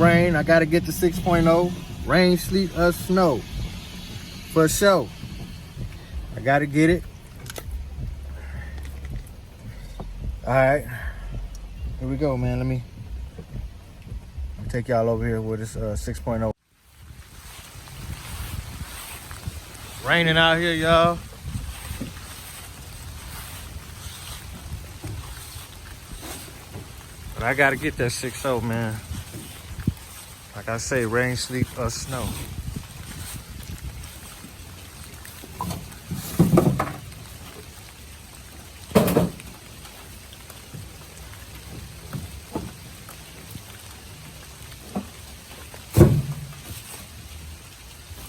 rain. I got to get the 6.0. Rain, sleet, or snow. For sure. I got to get it. All right. Here we go, man. Let me take y'all over here with this 6.0. Raining out here, y'all. But I gotta get that 6.0, man. Like I say, rain, sleet, or snow.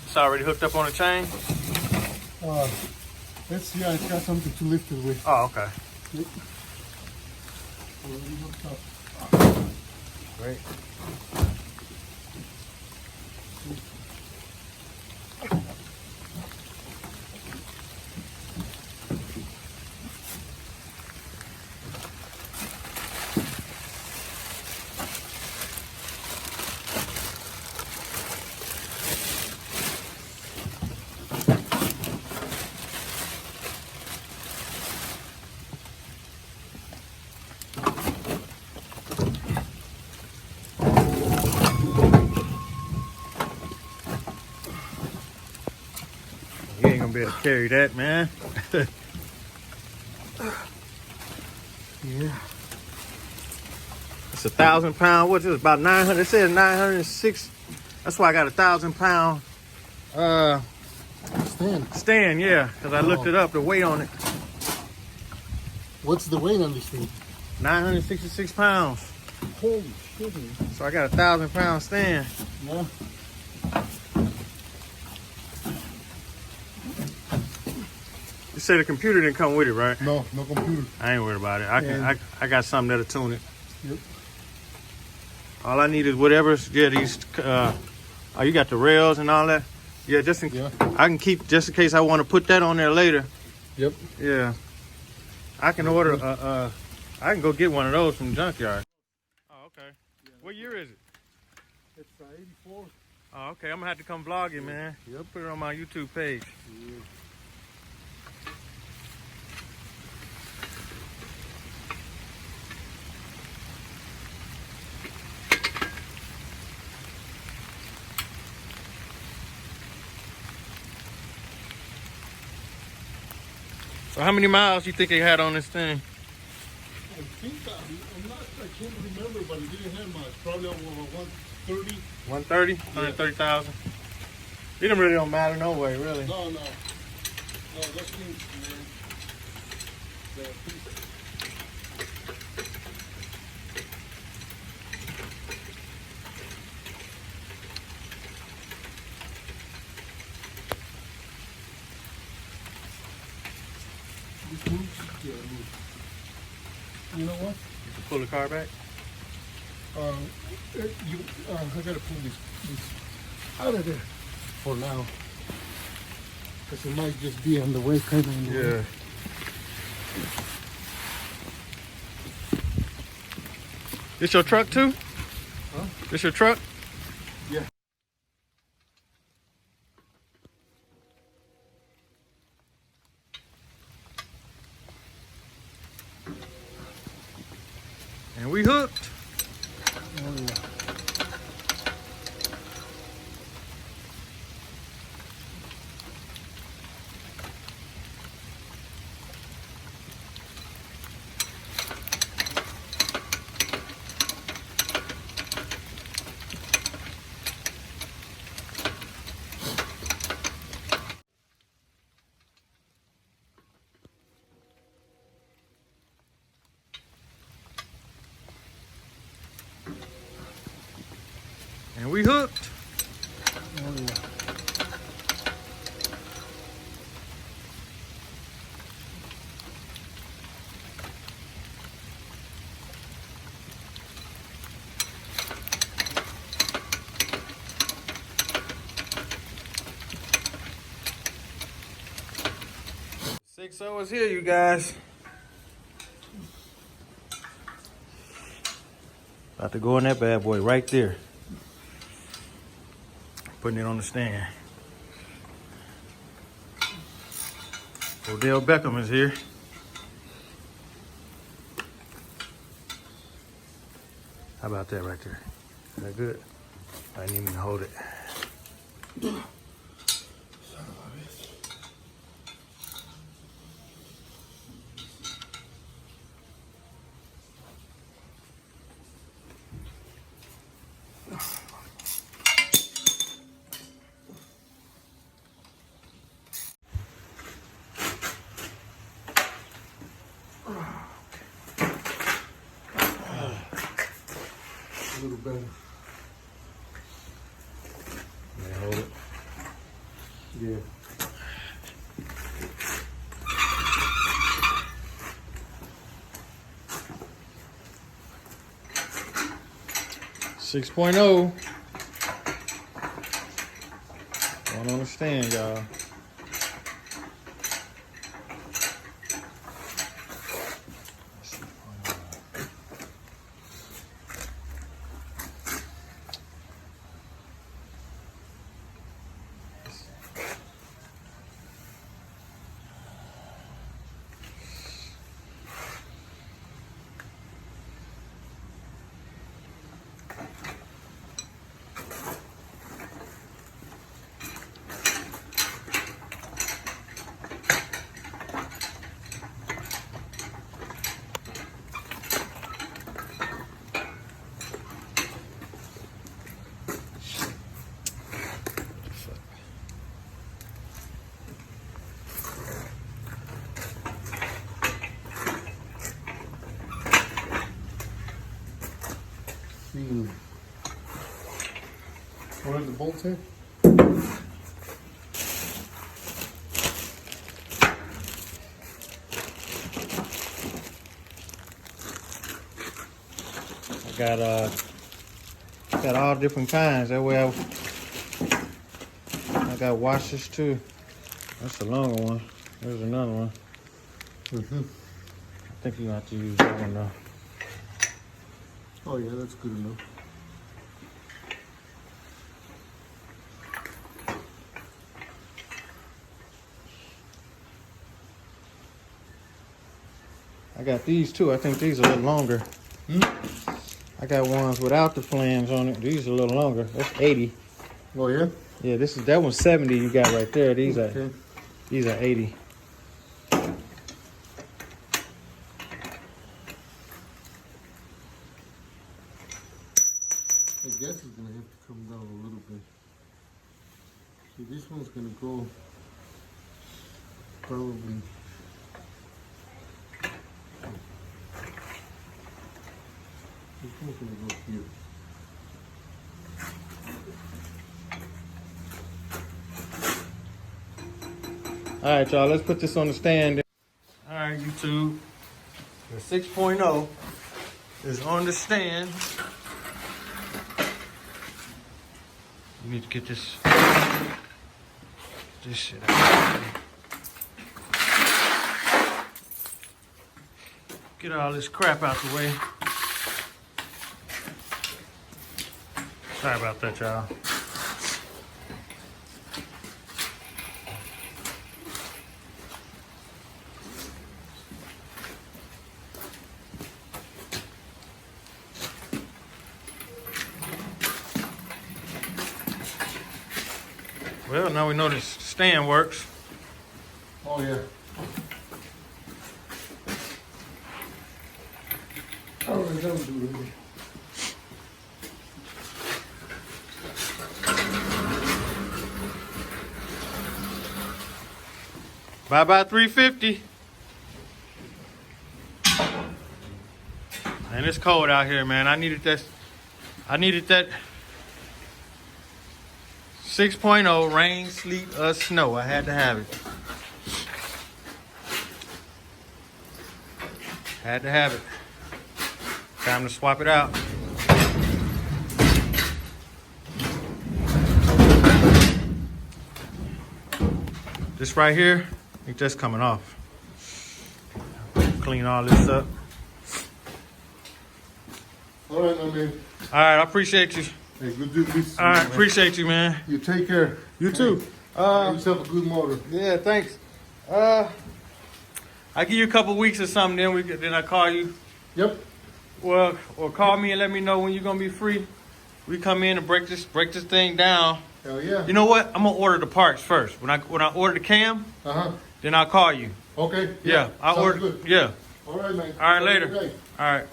It's already hooked up on the chain? Let's see, I got something to lift it with. Oh, okay. Yep. Already hooked up. Great. You ain't gonna be able to carry that, man. Yeah. It's 1,000 pound. What's this? About 900. It says 906. That's why I got 1,000 pound stand. Yeah, because I looked it up. The weight on it. What's the weight on this thing? 966 pounds. Holy shit, man. So I got 1,000 pound stand. Yeah. You say the computer didn't come with it, right? No computer. I ain't worried about it. I got something that'll tune it. Yep. All I need is whatever's. Yeah, these. Oh, you got the rails and all that. Yeah, I can keep just in case I want to put that on there later. Yep. Yeah. I can order. I can go get one of those from Junkyard. Oh, okay. Yeah. What year is it? It's 84. Oh, okay. I'm gonna have to come vlog it, man. Yep. Put it on my YouTube page. Yeah. So how many miles you think it had on this thing? I think I can't remember, but it didn't have much. Probably over 130. 130? 130,000? It really don't matter no way, really. No. No, those things, man. This moves? Yeah, it moves. You know what? You can pull the car back? I gotta pull this out of there for now. Because it might just be on the way kind of. Yeah. This your truck too? Huh? This your truck? Yeah. And we hooked. Oh, yeah. And we hooked. Oh, yeah. Six O is here, you guys. About to go in that bad boy right there. Putting it on the stand. Odell Beckham is here. How about that right there? Is that good? I didn't even hold it. A little better. Let me hold it. Yeah. Six point oh. Don't understand, y'all. See. Where's the bolt at? Got all different kinds. That way I got washers too. That's a longer one. There's another one. Mm-hmm. I think you have to use that one though. Oh yeah, that's good enough. I got these too. I think these are a little longer. I got ones without the flange on it. These are a little longer. That's 80. Oh yeah? Yeah, that one's 70 you got right there. These are 80. I guess it's gonna have to come down a little bit. See, this one's gonna go probably. This one's gonna go here. All right, y'all, let's put this on the stand. All right, YouTube. The 6.0 is on the stand. You need to get this shit out. Get all this crap out the way. Sorry about that, y'all. Well, now we know this stand works. Oh yeah. Oh, that would do it. Bye-bye 350. And it's cold out here, man. I needed that 6.0 rain, sleet, or snow. I had to have it. Had to have it. Time to swap it out. This right here, I think that's coming off. Clean all this up. All right, my man. All right, I appreciate you. Hey, good to be. All right, appreciate you, man. You take care. You too. Have yourself a good motor. Yeah, thanks. I give you a couple weeks or something, then I call you. Yep. Well, or call me and let me know when you're gonna be free. We come in and break this thing down. Hell yeah. You know what? I'm gonna order the parts first. When I order the cam, then I'll call you. Okay. Yeah, I'll sounds order. good. Yeah. All right, man. All right, Have a later. good day. All right.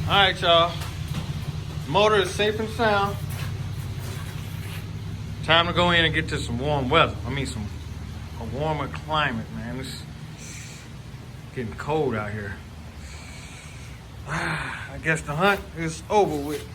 All right, y'all. Motor is safe and sound. Time to go in and get to some warm weather. I mean, a warmer climate, man. It's getting cold out here. I guess the hunt is over with.